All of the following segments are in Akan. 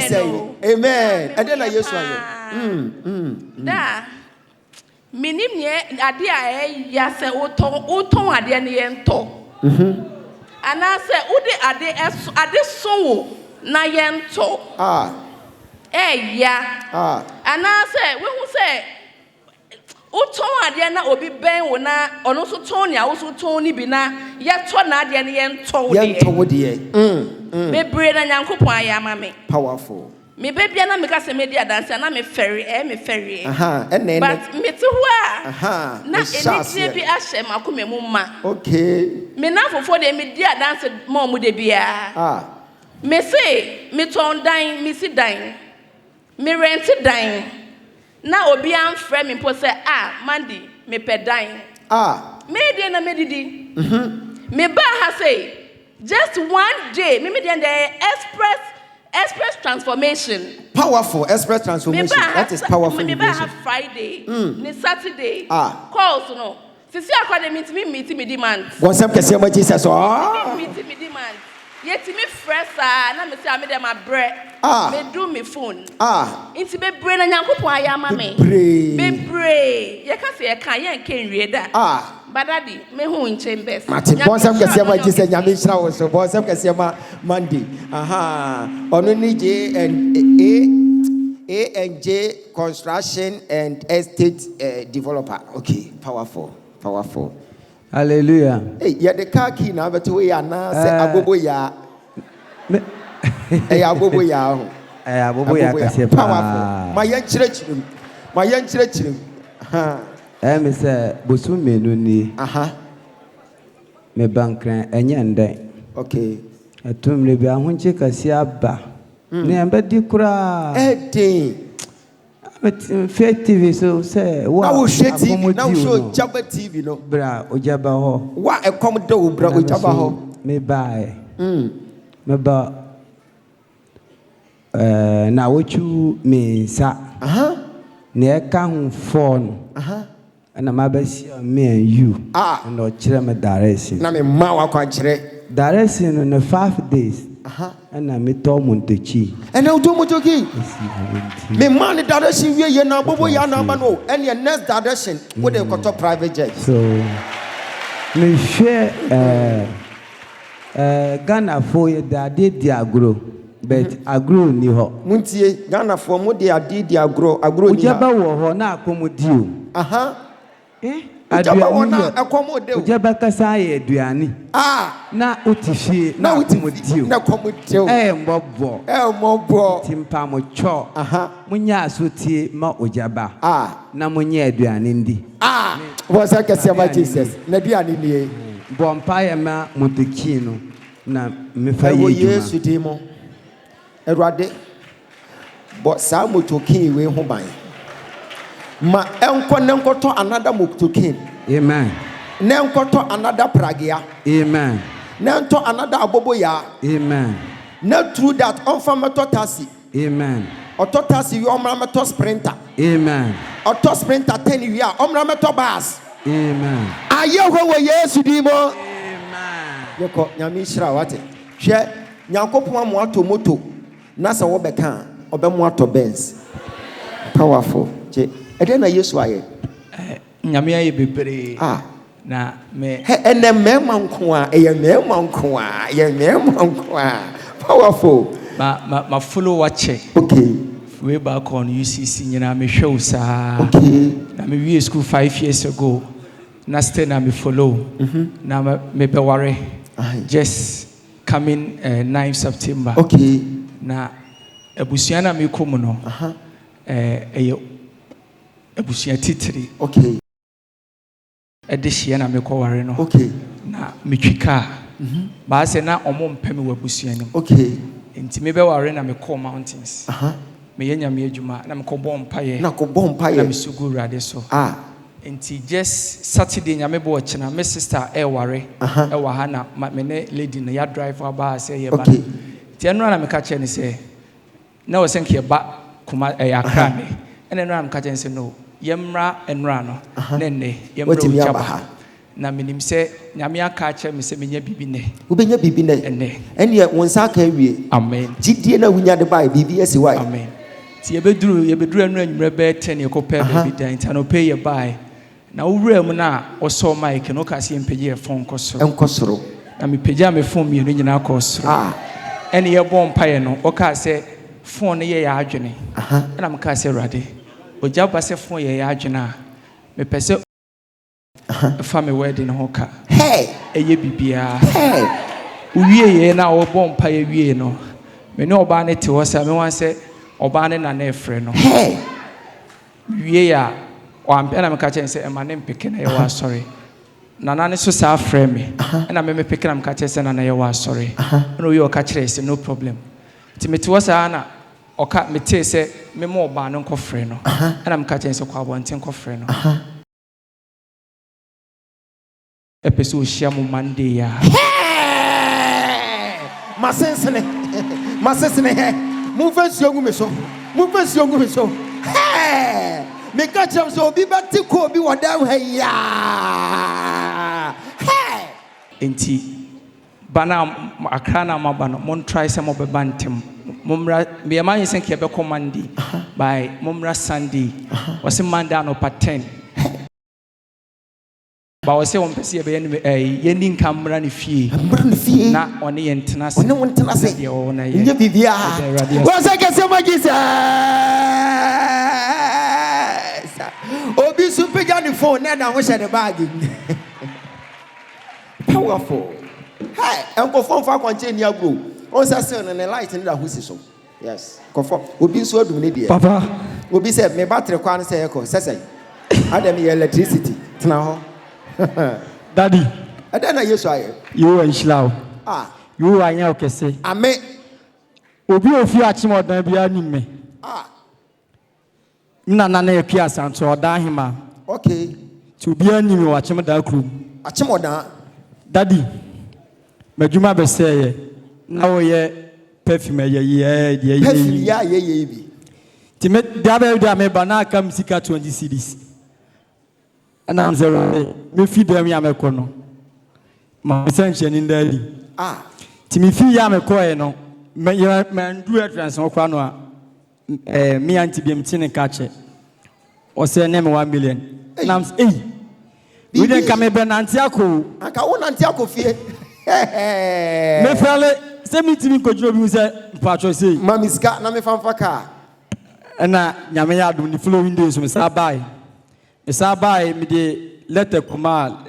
say amen. And then I use Da. Minim ye ade a ya se uton ade ne ye nto. And I say ude ade so na ye nto. Ya. And I say we who say uton ade na obi ben wo na ono so ton ya wo so ton ni bi na ye to na ade ne ye nto de. Ye nto wo de. Bebre na Nyankopon ayama me. Powerful. Me baby na me ka se me dia dance na me ferry me ferry. And then but me to wa na eni bi ahye makome mu ma. Okay. Me na fofo de me dia dance mo mu de bia. Me say me ton dan me si dan. Me rent dan. Na obi an frɛ me po say Mandy me pe dan. Me dey na me didi. Me ba ha say just one day me dey the express transformation. Powerful express transformation. That is powerful. Me have Friday, ne Saturday. Calls no. Sisi akwade meet me demand. Wonsam kese ma Jesus. Meet me demand. Yet me fresh na me say me dem abre. Me do me phone. Inti be bre na Nyankopon ayama me. Be bre. Ye ka say ye kan ye nken wie da. Badadi me hu nchen best. Mati wonsam kese ma Jesus nyame hira wo so. Wonsam kese ma Monday. Ono ni A&J construction and estate developer. Okay, powerful. Hallelujah. Hey, ya the car key na beto we na say agogo ya. Agogo ya. Agogo ya kase powerful. My yan chire. Me say bosu menu ni. Me bankran enye ndan. Okay. Atumle bi ahonche kase aba. Ne ambadi kura. Fair TV so say wa now show TV now show Jaba TV no bra ojaba ho wa e come do bra ojaba ho me buy me ba na wochu me sa ne ka hu phone na ma ba si me and you na o kire me direction na me ma wa kwa kire direction no 5 days and I met Tom Montechi. And I'll do Motoki. Me man direction we na bobo ya na no and your next direction with the got private jet. So me share Ghana for you that did the agro but agro ni ho. Muntie Ghana for mo de ade di agro ni. Ujaba wo ho na akomodio. Ujaba kasa ye aduane. Na otifie na akomodio. Na komodio. Mbobo. Timpa mo cho. Munya asotie ma ujaba. Na munya aduane ndi. Wasa kase ma Jesus. Na aduane ni. Bompa ye ma moteki no na me fa ye juma. Yesu dimo. Erade. But sa motoki we ho ban. Ma enko nenkoto another muktukin. Amen. Nenkoto another pragia. Amen. Nento another aboboya. Amen. Not through that onfamato taxi. Amen. Auto taxi you omrameto sprinter. Amen. Auto sprinter 10 you are omrameto bus. Amen. Aye wo Yesu dimo. Amen. Yoko nyame hira wate. Hwe Nyankopon amu ato moto na se wo beka obemu ato Benz. Powerful. Je ede na Yesu aye. Nyame aye bebre. Na me ene mema nko a eye mema nko a ye mema nko a powerful. Ma follow watch. Okay. Way back on UCC nyina me hwe usa. Okay. Na me we school 5 years ago. Na stay na me follow. Na me be worry. Just coming 9th September. Okay. Na ebusuan na me kom no. Ebusuan titiri. Okay. Edihia na me kware no. Okay. Na me twika. Ba se na omo mpem wabusuan nim. Okay. Enti me be ware na me call mountains. Me yenya me adwuma na me ko bom paye. Na ko bom paye. Na me sugu rade so. Enti just Saturday nya me bo chena me sister e ware e wa ha na me ne lady na ya driver ba se ye ba. Okay. Ti eno na me ka che ne se na wo senke ba kuma akra me. Ene no na me ka che ne se no yemra enra no ne yemra uchaba. na menim se nyame aka akyerɛ me se menya bibi ne wobenya bibi ne ɛne wonsa aka awie amen gidie na wunya de bae bibi asi wae amen ti yebeduru anu anwumre be 10 yekopɛ bibi dan ta no pay ye bae na wura mu na ɔsɔ mic no ka se mpegye e phone nkɔsoro na mepegya me phone mi no nyina akɔsoro ɛne ye bɔ mpae no ɔka se phone ye ya adwene na mka se rade ogya ba se phone ye ya adwene a mepɛ se family wedding hoka eye bibia uwie ye na obɔ mpa ye wie no me ne oba ne te wo sa me wan se oba ne na na efre no wie ya o am na me ka chen se e ma ne mpeke na ye wa sorry na ne so sa afre me na me peke na me ka chen se na ye wa sorry no ye o ka kire se no problem ti me te wo sa na o ka me te se me mo oba ne nkofre no na me ka chen se kwa abonten nkofre no episode shamu Monday ya masensene he move nsuogu me so me ka chem so obi beti ko obi woda ha ya enti bana akrana mabano mon try some of bebantem mumra me man yin senke be Monday by mumra Sunday was Monday no pa 10 ba wo se won pese be yeni nkamra ne fie na one ye ntena se de wo na ye bibia wo se ke se magisa obi super ni phone na ho share the bag powerful hey enko phone fa kwanche ni agro on say say na light ni da ho si so yes kofo obi nso adum ne die papa obi say me battery kwa ne say eko sesai adam electricity tena ho Daddy, I don't know you are Islam. You are now kese. Amen. Obi ofi achimo dan bia ni me. Na na pia santo odan hima. Okay. To bia ni me wachimo dan kru. Achimo dan. Daddy, medjuma be say na wo ye perfume ye perfume ya ye bi. Ti me da me bana kam sika 20 cedis. And I'm saying, me feed them yamekono. My sanction in Delhi. Timmy fee yamekoe no. Man do a transfer. Me and Tibim Tin catch it. Or say name 1 million. And I'm saying, we didn't come in Antiaco. I can't Antiaco fear. Me fella, send me to me, could you say, Patro say, Mammy's got no me from car. And now, Yamaya do the following days, Miss Abai. Esa bai me de letter kuma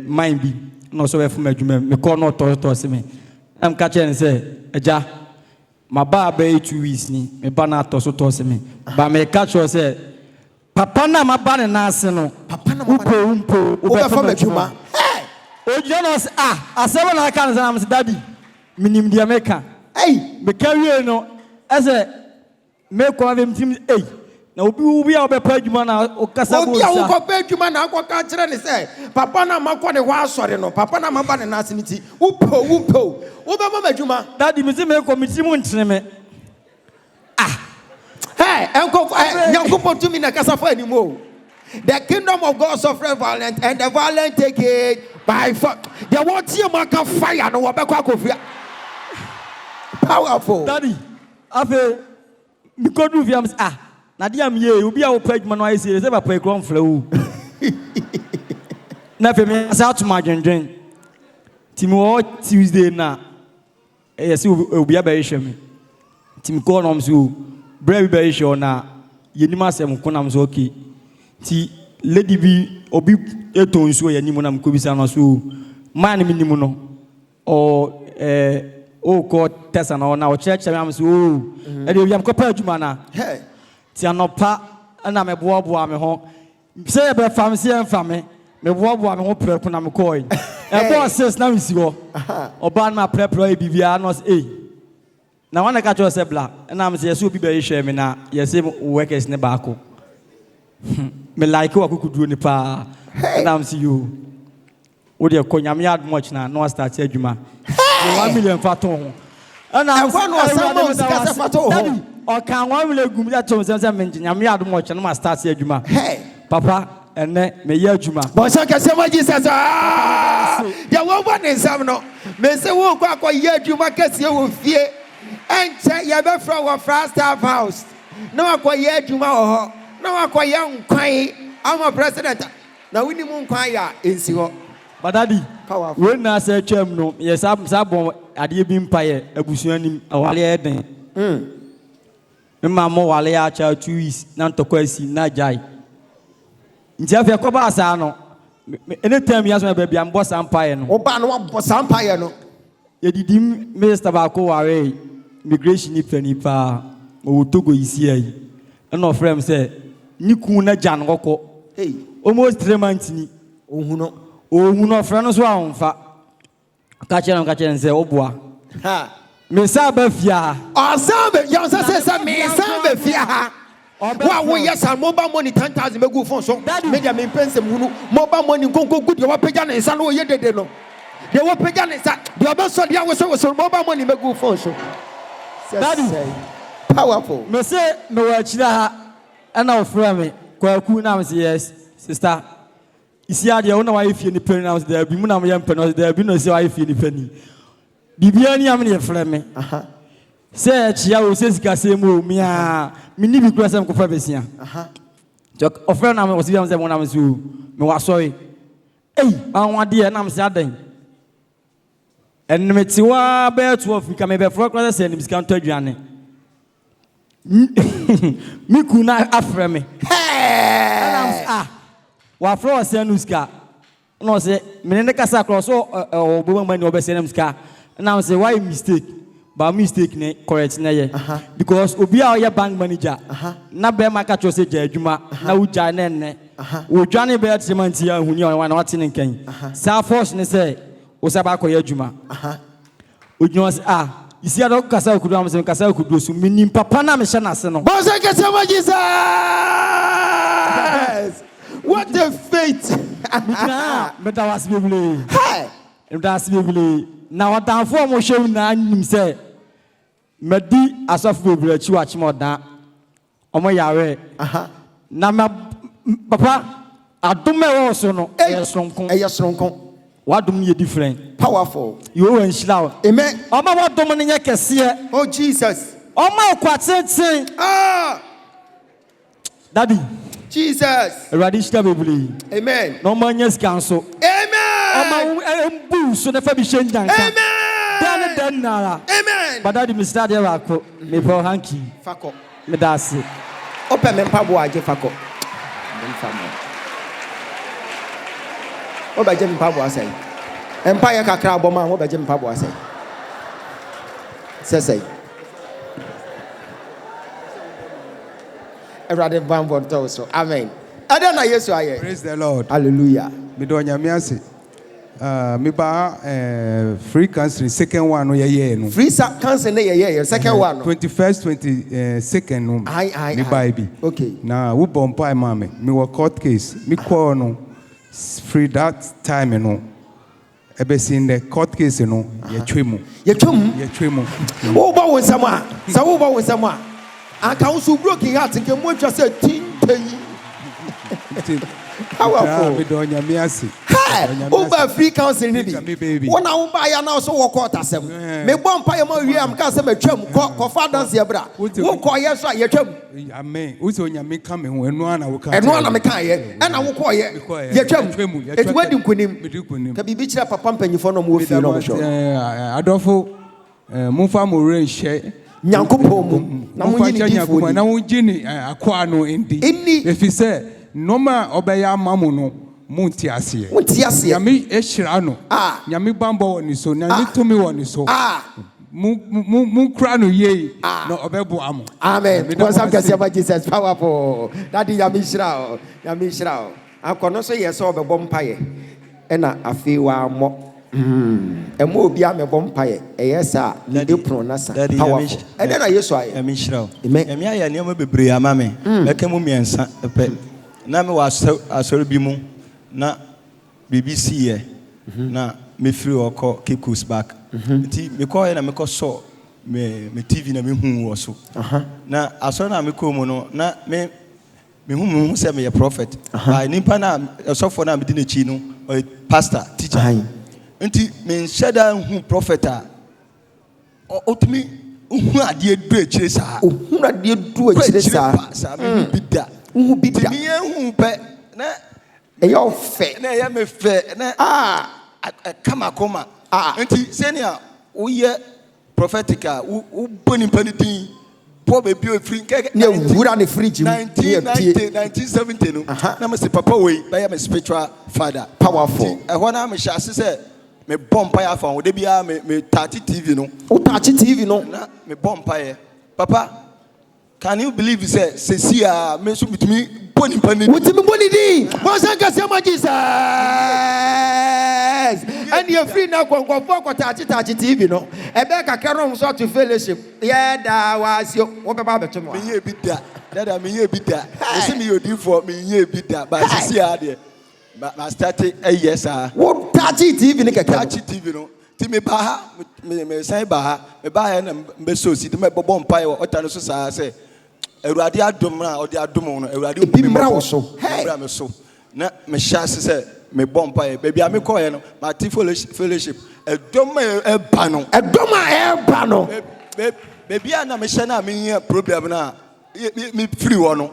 mind bi no so we fu madwuma me call no to se me am ka chen say eja ma ba 2 weeks ni me ba na to se me ba me ka cho say papa na ma ba na ase no papa na ma ba umpo o be fu madwuma o je no asebe na ka na am say daddy minim dia me ka me ka wie no ase me ko avem tim na obi a obepa adwuma na okasa bo obi a okopa adwuma na akoka kire ne se papa na makọ ne ho asọre no papa na maba ne nase ne ti upo obema adwuma daddy me se me committee mu ntene me hey enko nyankopon to me na kasa fa animo the kingdom of God suffer violent and the violent take it by force the what you maka fire no obekọ akofia powerful daddy afa mi ko du fiam na dia me obi a wo page man wa ese se ba page kron fla wo na fe me asa to ma dwendwen timo Tuesday na yes obi a ba yehwe me tim ko no mso bra bi ba yehwe na yenima asem ko na mso okay ti lady bi obi eto nso ye nimu na mko bisa no so man mi nimu no o ko tesa na o church am so e de obi am ko pa adwuma na ti anopa na me boaboa me ho say be fam se enfame me boaboa me ho preku na me koi e boss says na we si ho oba na prepare bibia no na wana ka cho se bla na am say so bi be hwe me na yes workers ne baako me like wa kukuduo ni pa na am see you wo de konyame ad much na no start adwuma 1 million fato ho na am say no sama sika fato ho o kan 1 million gum ya to say me nyame ad much na ma start adwuma papa ene me ye adwuma Bosa kasema Jesus ya wo bo ne nsam no me se wo kwa ye adwuma kase wo fie enche ye be fra wo fra staff house na kwa ye adwuma ho na kwa ye nkwan ama president na wini mu nkwan ya ensi ho but daddy we na say twam no ye sabon ade bi mpaye abusuanim awale eden me mama wale ya cha 2 weeks na ntokwa si na jai nti afia ko ba asa no anytime ya so be am boss empire no oba no boss empire no ye didi minister ba ko ware immigration ni pani pa o togo isi ai no frame say ni ku na jan kokko hey almost 3 months ni ohun no frame no so amfa ka chere say oboa ha me sa ba fia asabe ya say me sa ba fia ha wa wo yes and mobile money 10,000 megu phone so media me pense hunu mobile money konko good wa pega na nsa no ye dede no de wo pega na nsa de obeso de wo so mobile money megu phone so daddy powerful me say me wa chira ha ana ofra me kwaku na me say yes sister isi ade wo na wa ifie ni pen na me there bi mu na me yem pen no there bi no say wa ifie ni pen bibia ni am ne frɛ me say chia o say sika say mo mi a mi ni bi kura say ko fa besia jok ofre na me o say am say mo na me so me wa sorry an wa de na me say adan en me ti wa be 12 ka me be fro kura say ni sika nto aduane mi ku na afre me wa fro say no sika no say me ne kasa cross o bo mani o be say na sika na say why mistake by mistake ne correct na ye because obi a your bank manager na be ma ka cho say adwuma na uja na ne wo dwane be atsemanti ya huni on na wate ne nkan sa force ne say o sa ba ko ye adwuma odwuma say isi ado kasa okudu am say kasa okudu so minim papa na me hye na se no boss kasa ma Jesus what the fate me da was bibli hey me da was bibli na wadanfo mo hwe na nim say medi asafo bibli achi wa chimoda omo yawe na papa adome wo so no eyesronko wadom ye different powerful you wan shila amen omo wadom ne kese oh Jesus omo kwatenten daddy Jesus eradi shila bibli amen no manya skanso amen omo embu so na fa bi shenjanka amen dan nara amen but daddy Mr. There wako me for hanky fako me dasi open me pabo aje fako o ba je me pabo asai empire kakra aboma o ba je me pabo asai sesai erade bambo to so amen adana yesu aye praise the Lord hallelujah me do nyame ase me ba free country second one no ye no free country ne ye second one no 21st 22nd no me ba bi okay na wo bompa mama me wo court case me call no free that time no ebesi in the court case no ye twemu wo ba won sama sa wo ba won sama aka wo so broken heart nke mo twa say tintayi powerful me do nyame ase Uber free council ni bi. Wona wo ba ya na so wo court asem. Me bom pa ya ma wi am ka se ma twam ko fa dance ye bra. Wo ko ye so ye twam. Amen. Wo so nyame ka me ho enu ana wo ka. Enu ana me ka ye. E na wo ko ye. Ye twam. Etu wadi nkunim. Ka bibi kira papa mpanyifo no mo fi no mo sho. Adofo mo fa mo re hye. Nyankopon mu. Na mo nyini difo. Na wo gini akwa no endi. Efi se noma obeya amamu no. Munti ase. Nyame ehira no. Nyame bambo woni so, nyame tumi woni so. Mu kra no ye no obebo amo. Amen. Because I'm going Jesus powerful. Daddy nyame hira o. Nyame hira o. Akono so ye so obebo mpaye. E na afi wa mo. Emo obi amebo mpaye. Eyesa ni depro na sa. Powerful. E na Yesu aye. Nyame hira o. Nyame aye ne mo bebre amame. Beke mu miensa epe. Na me wa asori bi mu. Na BBC ye na me free oko Kiku's back nti me call na me ko so me TV na me hu wo so na aso na me ko mu no na me me who say me a prophet. I nimpa na so for na me di chi no or pastor teacher. Nti me shada hu prophet a otumi hu ade du a chire sa. Hu ade du a chire sa. Me bi da. Hu bi da. Me hu pe na e yo fe. Na ya me fe na kama koma. Nti senior wo ye prophetica wo boni panidin po be bio free na wura ne fridge 1970 no na me say papa we be my spiritual father powerful e ho na me sha say me bompa ya fa wo de bia me touch TV no o touch TV no na me bompa ye papa can you believe say Seer me so bitumi boni panidin wotimi boni din mo san ka se mo Jesus and you free now go touch TV no e be kakra no so to fellowship yeah da was you wo be ba beto mo me ye bi da dada me ye bi da you see me yodi for me ye bi da but Seer there ma start yes wo touch TV ni kakra touch TV no ti me ba ha me sai ba ha me ba ha na me so si me bobo mpa o ta no so sa say Ewurade adom na odi adom no Ewurade bi mra wo so mra me so na me sha say me bompa e baby am ko ye no ma ti fellowship edom e ba no baby na me sha na me problem na me free wo no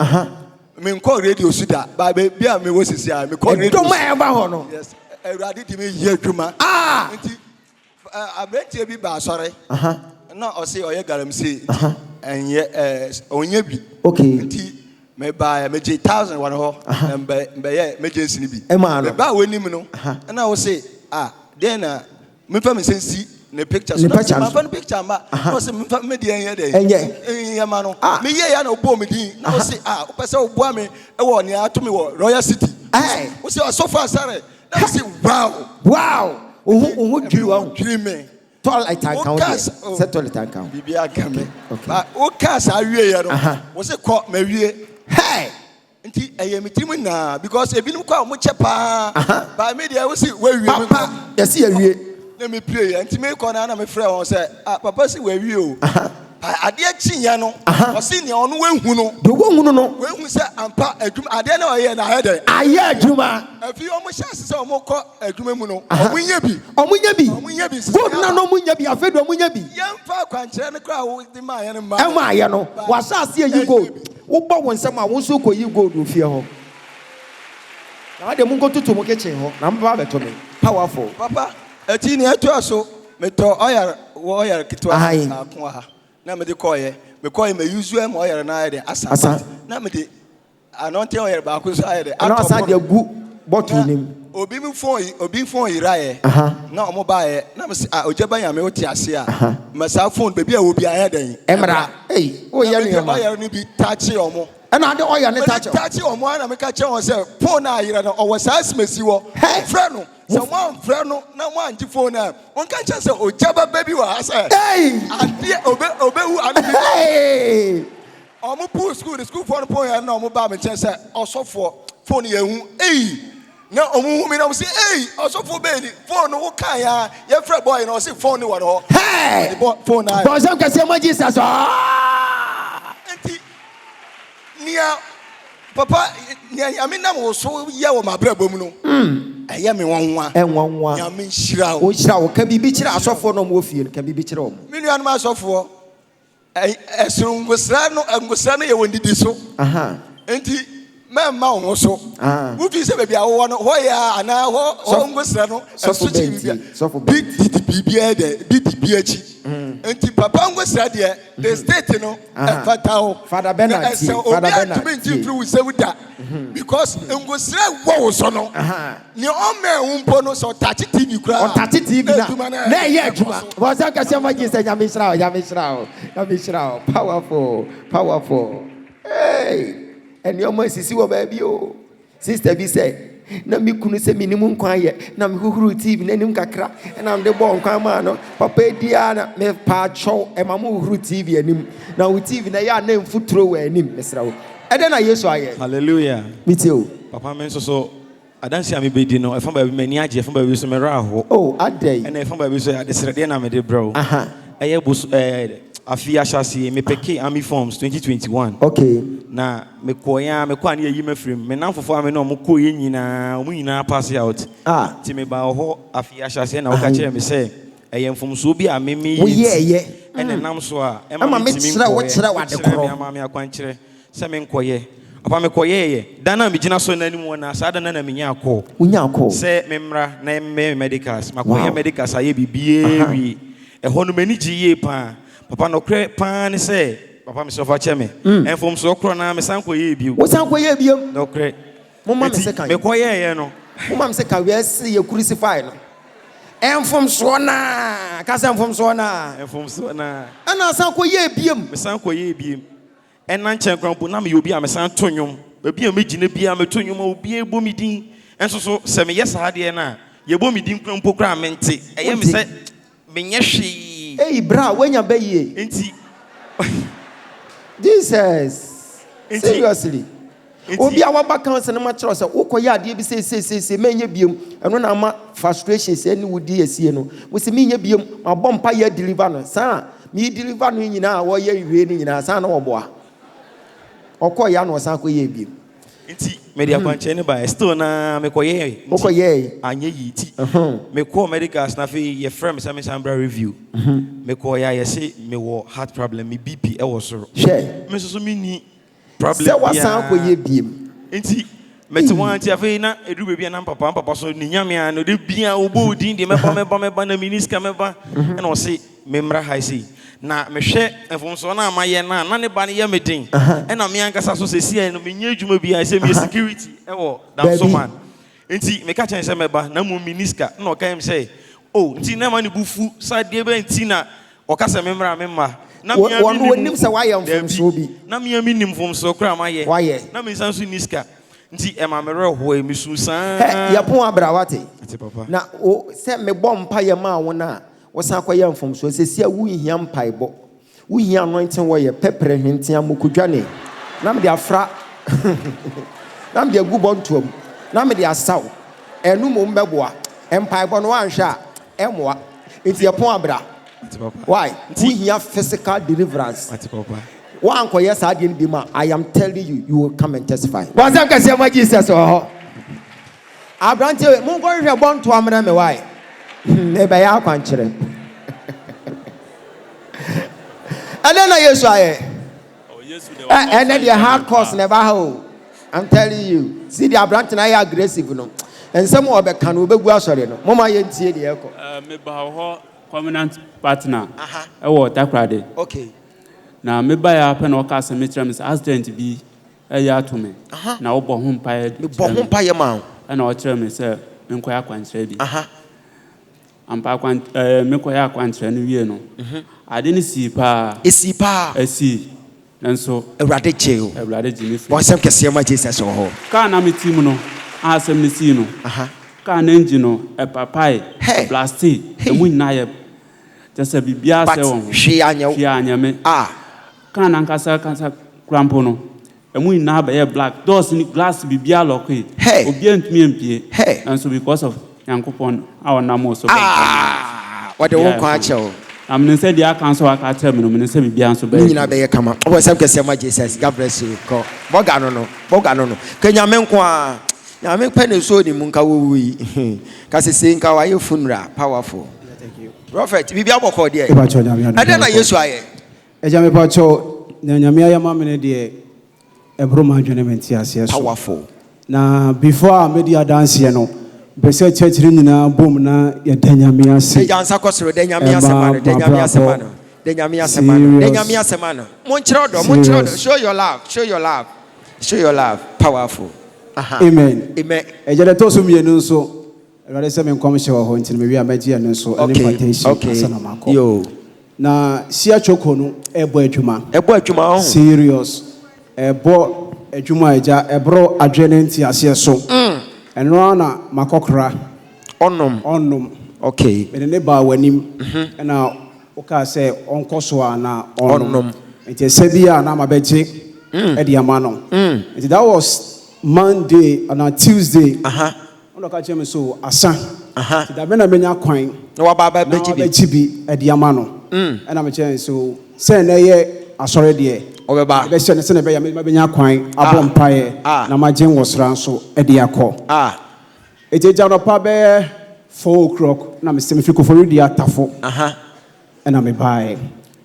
me ko radio suda ba baby am me wo sisi a me ko radio edom e ba ho no yes Ewurade di me ye adwuma nti abrete bi ba sore na o say o ye galamsey enye onye bi okay nti me buy me 1,000 one ho mbe ye me jensi ni bi me ba woni mu no na wo say then me fa me sensi ne pictures no ma fa picture ma no say me fa me de enye de enye ma no me ye ya na obo me din na wo say wo pese wo boa me e wo ne ato me wo Royal City wo say so far sare na wo say wow dream me toilet tank count set toilet tank count bibia game ba o cast awie ye no wo say ko ma wie hey nti eyemitim na because ebinum kwa mo chepa ba me dia wo say we wie me papa yes ye wie na me pray nti me ko na me frɛ won say papa say we wie o ade achinya no o say ne ono wehu no do wehu no wehu say ampa adwum ade na oye na hede aye adwuma afi o mo chance say o mo kɔ adwuma mu no o mo nya bi good na no mo nya bi afi do mo nya bi yemfa kwankyere no kra wo di ma ye no ma e ma ye no wa saase yi gold wo bɔ won nsɛm a won so kɔ yi gold ofie ho na ade mo nkototo mo kitchen ho na mba beto me powerful papa ati ni eto aso me to oyar kitwa akon ha na me de koye me usual mo oyar na ade asa na me de anonte oyar ba ko so ayede asa de gu bottle nim obi phone iraye na omo baaye na me se ojaba ya me wote ase a me sa phone baby a obi ayeden emra o ye ne ma oyar ni bi touch omo na ade oyar ne touch omo na me ka che won say phone na ayira no owo sa smesi wo frɛ no so one frɛ no na mo anti phone na won ka che say ojaba baby wa asa ade obehu ade omo pool school the school phone ya na omo ba me che say osofo phone ya hu na omo mi na say osofo be ni phone wo kan ya ye frɛ boy na o say phone ni wa no phone na boy some ka say mo Jesus nia papa nia me na mo so ye wo mabra bom no eye me wonwa nia me nhira o nhira wo ka bibi kira asofo no mo fie ka bibi kira o me nua no asofo esru ngusra no ye wondidi so enti memma wo so wo fi se baby awo no ho ya ana ho so ngusra no so bibi achi enti papa ngusra de the state no Father Bernard through sewuda because ngusra wo so no ni o me umpo no so touch TV kura on touch TV na ye adwuma was that kasi ma Jesus ya me shira powerful hey and your man sisi wo baby o sister bi say na mi kunu se minimum kwan ye na mi huhuru TV na nim kakra na am de bo kwan ma no papa dia na me pa chow e ma mu huhuru TV anim na wo TV na ya na mfuturo wa anim mesra wo e de na Yesu aye hallelujah miti o papa men so adansi ami be di no e fa ba bi mani age e fa ba bi so me ra ho adai e na e fa ba bi so adesrede na me de bro eye bus Afia Shasi, me peke Army Forms 2021. Okay. Na me koya me kwa ni yima frame. Me nan fofo me no mo ko ye nyina pass out. Ti me ba ho Afia Shasi na wo ka kire me say eye mfomso bi a me ye. Ene nam so a e ma me kire wo kire wade koro. Ma me akwan kire se me nkoye. Apa me koye ye. Dana me gina so na ni mu na sa da na me nya akọ. Unya akọ. Se me mra na me medicals. Makoye medicals aye bibie wi. E ho no mani gi ye pa. Papa no kre pan say papa me so fa cheme enfom so kro na me san koye bio wo san koye bio no kre mama me se kan me koye ye no mama me se kan we se ye crucify no enfom so na ka se enfom so na ana san koye biem me san koye biem ena nchen krampo na me obi a me san tonwom ba bia me gine bia me tonwom obi ebo mi din enso so se me yesa de na ye bo mi din krampo kra me nte eye me se me nye hwe. Hey, bra, when you be here? Jesus. Seriously. Obi awa bakan se na ma chro se ukoya ade bi se menye biem eno na ma frustration se ni wudi esie no we se menye biem ma bompa ya deliver no sa me deliver no nyina wo ye hwe ni nyina sa na oboa okoya no sa koye biem nti media kwanche ne ba still na me koye anye yi ti me ko medicals na fe ye frame some sambra review me ko ya ye say me wo heart problem me BP e wo soro me so me ni problem se wasan koye biem nti me ti wan ti afi na edu bebia na papa so ni nyame an no de bia obo odin de me ba na miniska me ba e na o say me mra high say na me hwe enfomso na amaye na ne ba ne ye medin e na me ankasa so sesi no me nya adwuma bia se me security e wo that so man enti me ka chen se me ba na mu miniska na o ka em say oh enti na ma ne bufu sa de be enti na o ka se me mra me ma na me wonim se wa ye enfomso bi na me mi nim fomso kra amaye na me sanso niska nti e ma me reho e mi su san ya pon abrawate ati papa na o se me bompa ye ma wona wosan kwa yam fom so sesi a wuhia mpaibɔ wuhia anointing wo ye pepre hwenten amukudwane na me de afra na me de agubɔ ntom na me de asaw enu mo mbɛboa mpaibɔ no anhwɛ a ɛmoa enti yɛpon abra why wuhia physical deliverance ati papa wa anko yes ade bi ma I am telling you you will come and testify wasam kase ma Jesus ho abrante mo ko hwɛ bɔ nto amena me why ne be ya kwankyere and then Yesu aye and then the hard course never ho I'm telling you see the abrante na ya aggressive no and some obeka no obegu asore no mama ye ntie de ekọ me ba ho covenant partner e wo takrade okay na me ba ya pe na o ka se me kire me accident bi e ya to me na wo bo ho mpa ye ma na o kire me se me nkoya kwankyere bi ampa kwan me koya kwankyere no wie no ade ne si pa esi nanso awrade cheo me bo sem kese ma Jesus ho ka na me team no asem ne si no ka na engine no e papai plastic e mu na ye just bibia se won hwe anya me ka na nkasa crampo no e mu na ba ye black doors ni glass bibia lock e obi antumi empie nanso because of yankopon awonamo so what the one kwa cheo I'm going to say the account so I can tell me no say bibia so be nyina be kama o sem kese ma Jesus God bless you ko boga no kenya menko a nya me pene so ni munka wowi ka sese nka wa ye funeral powerful thank you prophet bibia boko de ade na Yesu aye eja me pacho nya me ayama me ne de ebro ma dwene menti ase so powerful na before media dance ye no bese church nyina bom na ya danyame ase jansa kosoro danyame asemano monchiro do show your love powerful amen ejele to so mienu nso ewade se me nkom hye ho ntini me wi amaji eno nso any invitation asana mako yo na sia choko no ebo adwuma ho serious ebo adwuma eja ebro adwenenti ase so eno na makokra onom okay me ne ba wanim na oka say onkoso na onom enti sebia na mabeje e dia ma no enti that was Monday and on Tuesday ono ka cheme so asa enti da be na menya kwan na wa ba beji bi e dia ma no And I'm a chance so send a sorry dear. Obeba. They send a bay, maybe not quite a bumpire. Now my gym was ran so a diaco. It is out of pabe 4 o'clock. Now I'm still for the tafo. And I'm a buy.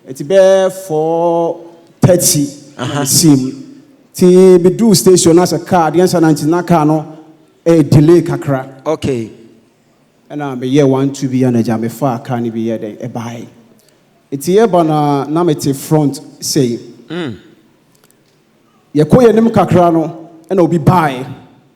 It's bear 4:30. Sim. Ti be do station as a car. The answer 19 car no a delay kakra. Okay. And I'm a year 1 to be an a far can be a buy. It's here bana namete front say. Ye koye nim kakra no and obi buy.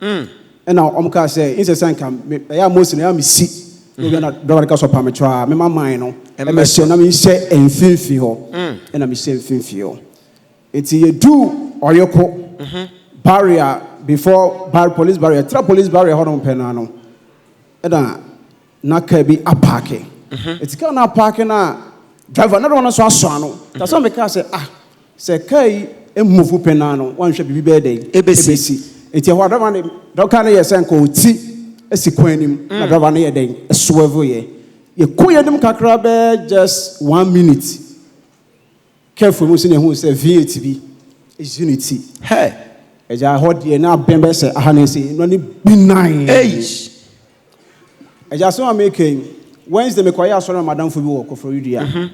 And now omka say in the sanka ya most na me see. We are not door because of parameter. Me my mind no. And me say na me say enfimfi ho. And I me say enfimfi ho. It's ye do oyoko barrier before police barrier. Tra police barrier hold on penano. And na kabi apake. It's kind of parking na driver another one so aswano. That's why me can say say kai move penano. One should be birthday. ABC. It's what that one don't can you say ko ti esikwanim na driver na ye den swerve ye. Ye koye dem kakra be just 1 minute. Careful mo say who say VATB is unity. Hey. Eja hold ye na bembe say ahanese no ni benign. Hey. Eja so making Wednesday me kwaya so na madam fo bi wo kofro yudia.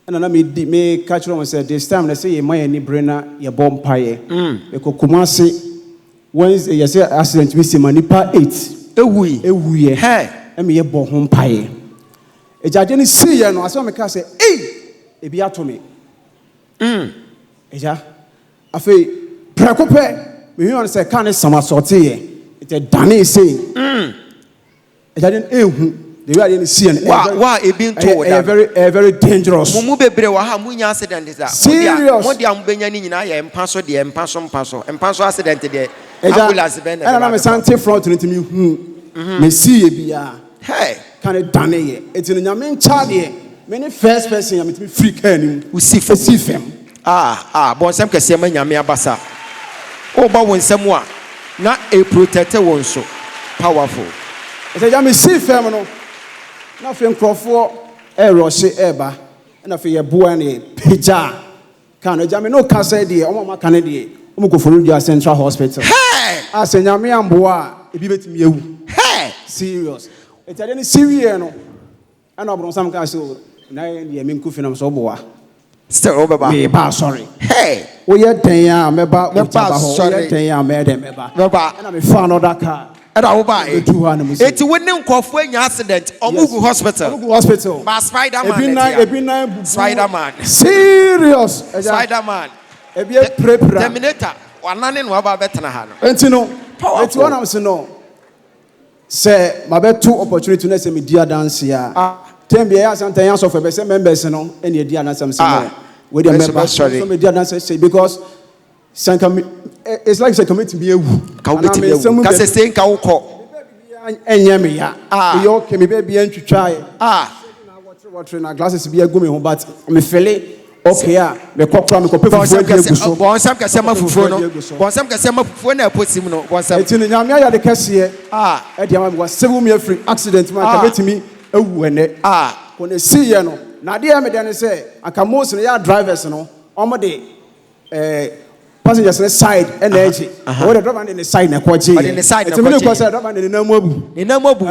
And na me catch on say this time they say ye man ni brena ye bomb paye. E kokumase Wednesday ye say accident we see manipa 8. Ewuye. Hey. E me ye bo ho paye. Eja je ni see ye no aso me ka say e bi ato me. Eja afei prekope me hu on say kan sama sortie ye. It a dane say. Eja den ehu the way I didn't see an being told very dangerous. Mumu bebre wa ha munya accident is that. Serious. Mo dia mbenya ni nyina ya empaso de empaso accident de ambulance ben na. And I'm a santé front to me me see e bia. Hey, can it done ye? It's in nyame ncha de. Many first person am me free can him. Usi fem. Bon sem kese ma nyame abasa. O ba won sem a na e protect won so. Powerful. It's a me see fem no. Na fe nkrofo rushe eba na fe ye boa ne pija kan ejame no ka say de o ma kan de o mo go for Rudia Central Hospital. Hey, asenyame amboa ebi betimi ewu. Hey, serious it's a serious no and obron sam ka so na ye me nkufi na so boa still obeba me ba sorry. Hey, we ye den ya me ba sorry. ye den ya me dem me ba and I me found another car. It's winning cough when you accident or Mugu Hospital. But Spider-Man. Serious. Spider-Man. Terminator. One none in Waba Betanahan. And you know, it's one of us know. Say, my bed 2 opportunities to me dear dance here. 10 years and 10 years of a best members, you know, and your dear dance with your members. Sorry, dear dance say because. It's like a committee to be a because it's saying Kauko. And Yamia, you can be baby and to try. Watching our glasses be a gummy home, but I'm a fillet. Okay, the cockrum for it's in Yamia, the cashier. Eddie was 7 years free accident. My to me, when they see you know. Nadia Medan say, I can most of the drivers, you know, on my day. Passengers on the side and the edge. What the driver on the side na kwachi. On the side na kwachi. It's a minute because the driver on the namobu. The namobu.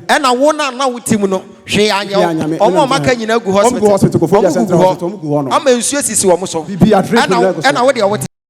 And I wanna now with him no. She anya. Omo maka nyina gu hospital. Omo hospital go for the central hospital. I'm a nsuo sisi wo mo so. Bibi address. And I what